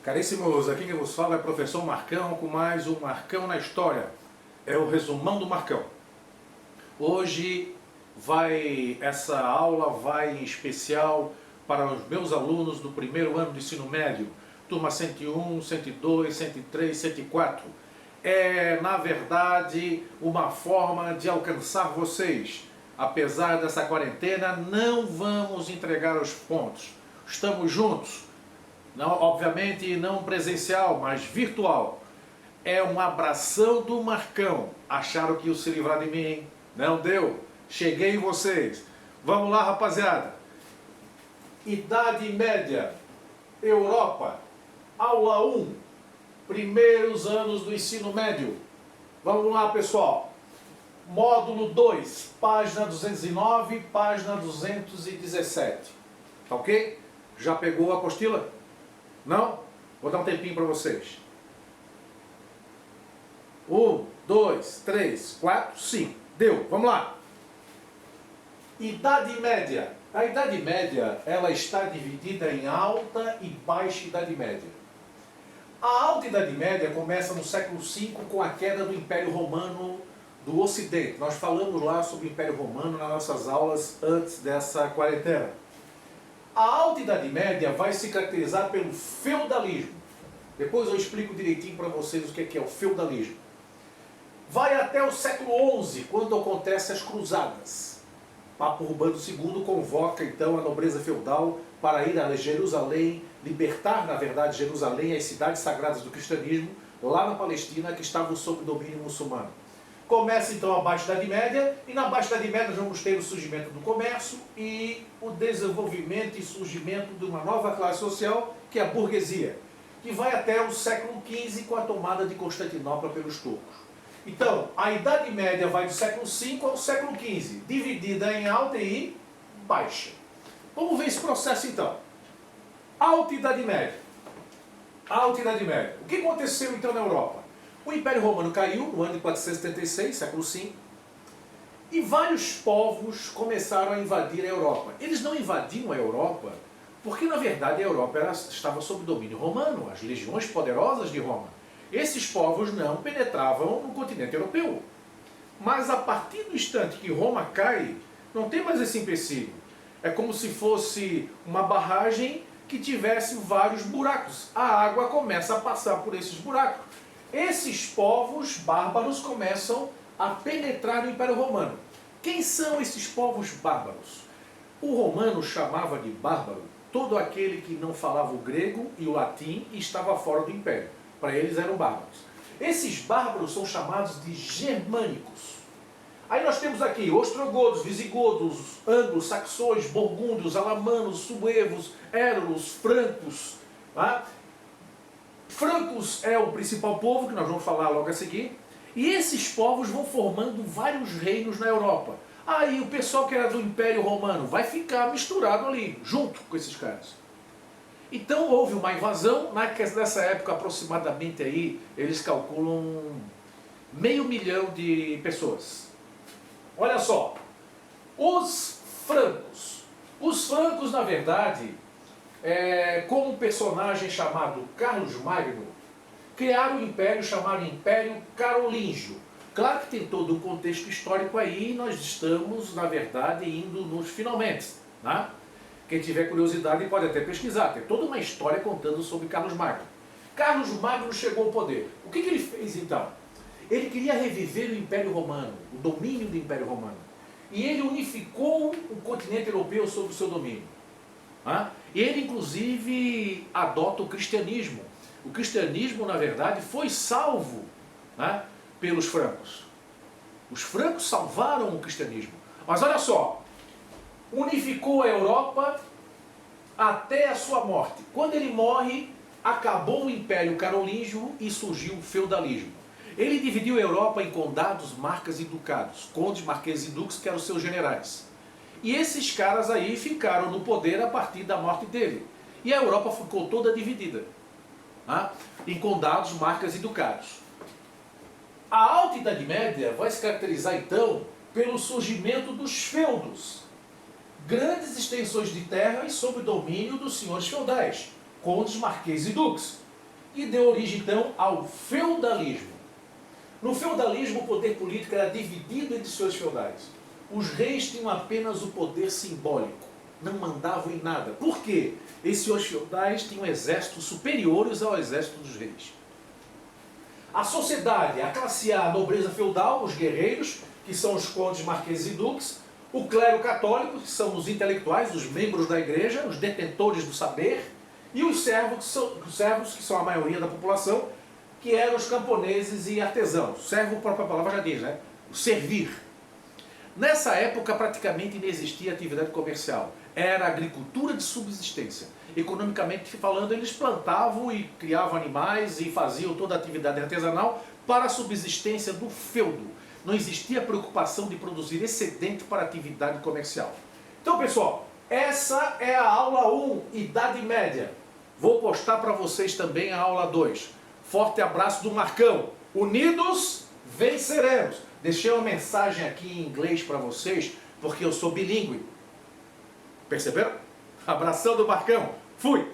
Caríssimos, aqui quem vos fala é o professor Marcão com mais um Marcão na História. É o resumão do Marcão. Hoje essa aula vai em especial para os meus alunos do primeiro ano do ensino médio, turma 101, 102, 103, 104. É, na verdade, uma forma de alcançar vocês. Apesar dessa quarentena, não vamos entregar os pontos. Estamos juntos. Não, obviamente não presencial, mas virtual. É um abração do Marcão. Acharam que iam se livrar de mim? Não deu. Cheguei em vocês. Vamos lá, rapaziada. Idade Média, Europa, aula 1, primeiros anos do ensino médio. Vamos lá, pessoal. Módulo 2, página 209, página 217. Tá ok? Já pegou a apostila? Não? Vou dar um tempinho para vocês. 1, 2, 3, 4, 5. Deu. Vamos lá. Idade Média. A Idade Média, ela está dividida em Alta e Baixa Idade Média. A Alta Idade Média começa no século V com a queda do Império Romano do Ocidente. Nós falamos lá sobre o Império Romano nas nossas aulas antes dessa quarentena. A Alta Idade Média vai se caracterizar pelo feudalismo. Depois eu explico direitinho para vocês o que é o feudalismo. Vai até o século XI, quando acontecem as cruzadas. Papa Urbano II convoca então a nobreza feudal para ir a Jerusalém, libertar, na verdade, Jerusalém e as cidades sagradas do cristianismo, lá na Palestina, que estavam sob domínio muçulmano. Começa então a Baixa Idade Média, e na Baixa Idade Média nós vamos ter o surgimento do comércio e o desenvolvimento e surgimento de uma nova classe social, que é a burguesia, que vai até o século XV com a tomada de Constantinopla pelos turcos. Então, a Idade Média vai do século V ao século XV, dividida em alta e baixa. Vamos ver esse processo então. Alta Idade Média. Alta Idade Média. O que aconteceu então na Europa? O Império Romano caiu no ano de 476, século V, e vários povos começaram a invadir a Europa. Eles não invadiam a Europa porque, na verdade, a Europa estava sob domínio romano, as legiões poderosas de Roma. Esses povos não penetravam no continente europeu. Mas a partir do instante que Roma cai, não tem mais esse empecilho. É como se fosse uma barragem que tivesse vários buracos. A água começa a passar por esses buracos. Esses povos bárbaros começam a penetrar no Império Romano. Quem são esses povos bárbaros? O romano chamava de bárbaro todo aquele que não falava o grego e o latim e estava fora do Império. Para eles eram bárbaros. Esses bárbaros são chamados de germânicos. Aí nós temos aqui ostrogodos, visigodos, anglos, saxões, burgúndios, alamanos, suevos, érulos, francos. Tá? Francos é o principal povo, que nós vamos falar logo a seguir, e esses povos vão formando vários reinos na Europa. Aí o pessoal que era do Império Romano vai ficar misturado ali, junto com esses caras. Então houve uma invasão, nessa época aproximadamente aí, eles calculam 500 mil de pessoas. Olha só, os francos. Os francos, na verdade, com um personagem chamado Carlos Magno, criaram um império chamado Império Carolíngio. Claro que tem todo um contexto histórico aí, e nós estamos, na verdade, indo nos finalmente. Né? Quem tiver curiosidade pode até pesquisar, tem toda uma história contando sobre Carlos Magno. Carlos Magno chegou ao poder. O que ele fez então? Ele queria reviver o Império Romano, o domínio do Império Romano. E ele unificou o continente europeu sob o seu domínio. Ele, inclusive, adota o cristianismo. O cristianismo, na verdade, foi salvo pelos francos. Os francos salvaram o cristianismo. Mas olha só, unificou a Europa até a sua morte. Quando ele morre, acabou o Império Carolíngio e surgiu o feudalismo. Ele dividiu a Europa em condados, marcas e ducados. Condes, marqueses e duques, que eram os seus generais. E esses caras aí ficaram no poder a partir da morte dele. E a Europa ficou toda dividida em condados, marcas e ducados. A Alta Idade Média vai se caracterizar então pelo surgimento dos feudos. Grandes extensões de terra e sob domínio dos senhores feudais, condes, marqueses e duques. e deu origem então ao feudalismo. No feudalismo, o poder político era dividido entre seus feudais. Os reis tinham apenas o poder simbólico, não mandavam em nada. Por quê? Esses feudais tinham exércitos superiores ao exército dos reis. A sociedade, a classe A, a nobreza feudal, os guerreiros, que são os condes, marqueses e duques, o clero católico, que são os intelectuais, os membros da igreja, os detentores do saber, e os servos, que são a maioria da população, que eram os camponeses e artesãos. Servo, a própria palavra já diz, né? O servir. Nessa época, praticamente não existia atividade comercial. Era agricultura de subsistência. Economicamente falando, eles plantavam e criavam animais e faziam toda a atividade artesanal para a subsistência do feudo. Não existia preocupação de produzir excedente para a atividade comercial. Então, pessoal, essa é a aula 1, Idade Média. Vou postar para vocês também a aula 2. Forte abraço do Marcão. Unidos, venceremos. Deixei uma mensagem aqui em inglês para vocês, porque eu sou bilíngue. Perceberam? Abração do Marcão. Fui!